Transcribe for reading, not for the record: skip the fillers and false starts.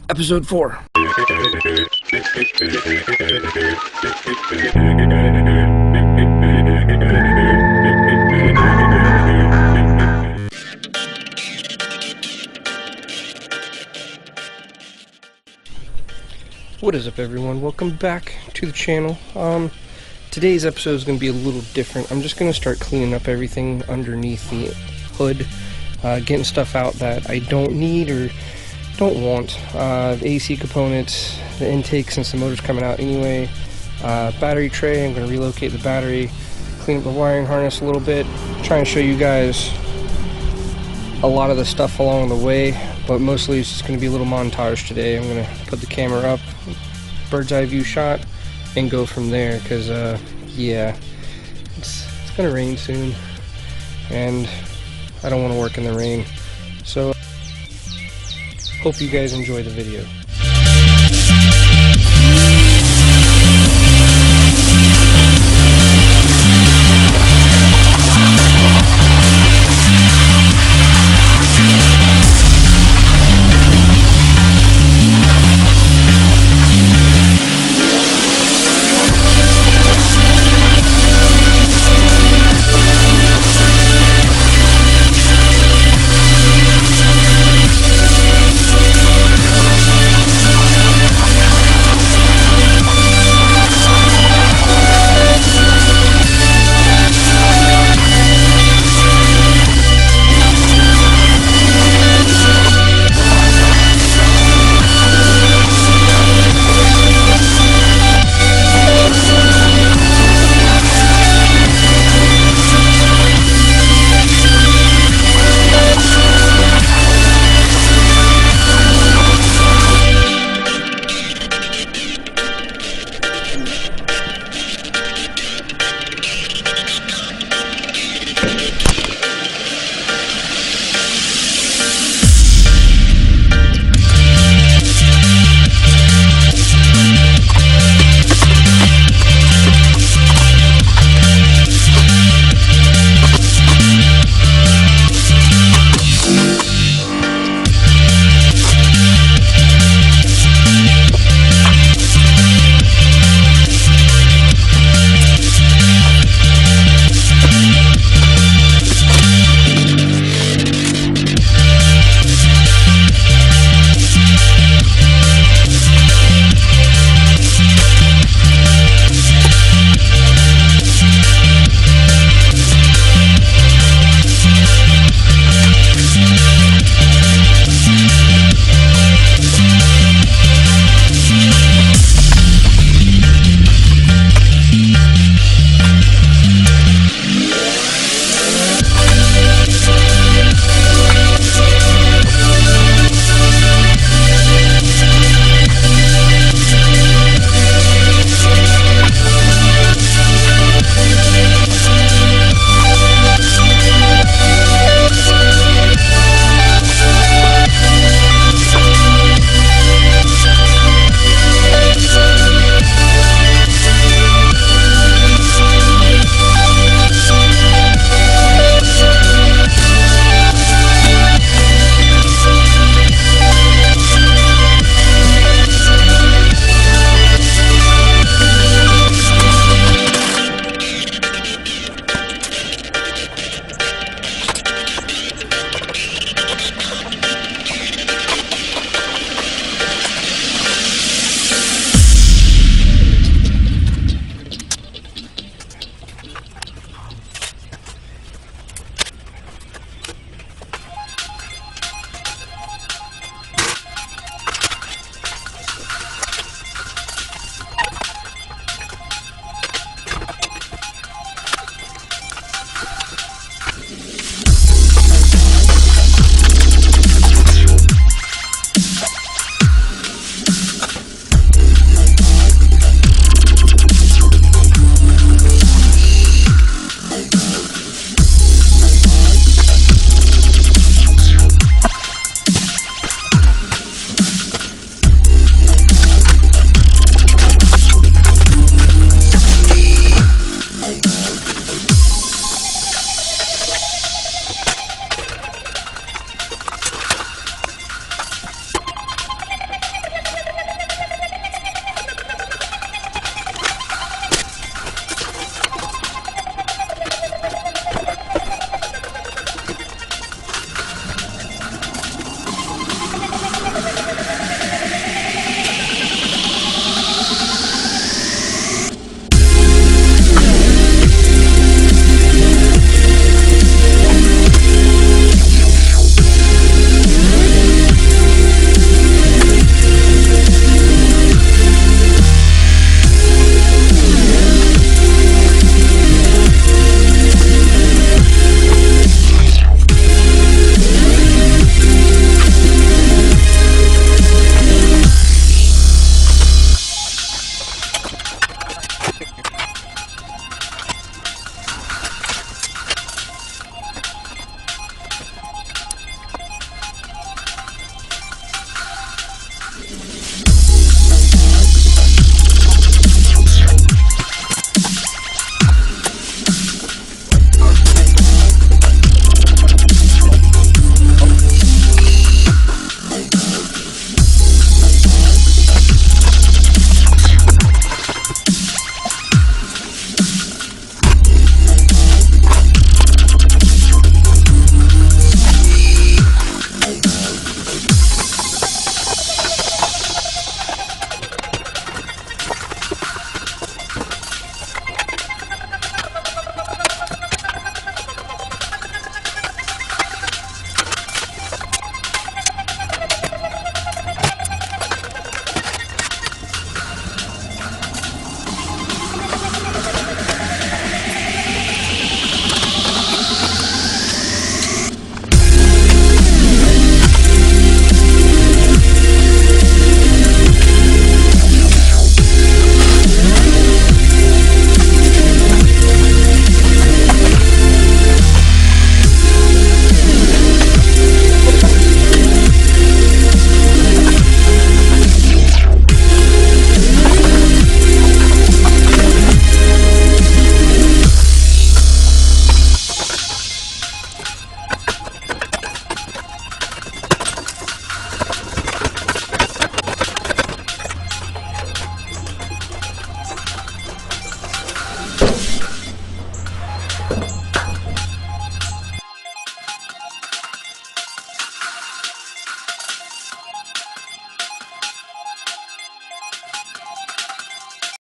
Episode 4. What is up, everyone? Welcome back to the channel. Today's episode is going to be a little different. I'm just going to start cleaning up everything underneath the hood, getting stuff out that I don't need or don't want. The AC components, the intake, since the motor's coming out anyway. Battery tray, I'm going to relocate the battery, clean up the wiring harness a little bit, try and show you guys a lot of the stuff along the way, but mostly it's just going to be a little montage today. I'm going to put the camera up, bird's eye view shot, and go from there, because yeah, it's going to rain soon, and I don't want to work in the rain. So hope you guys enjoy the video.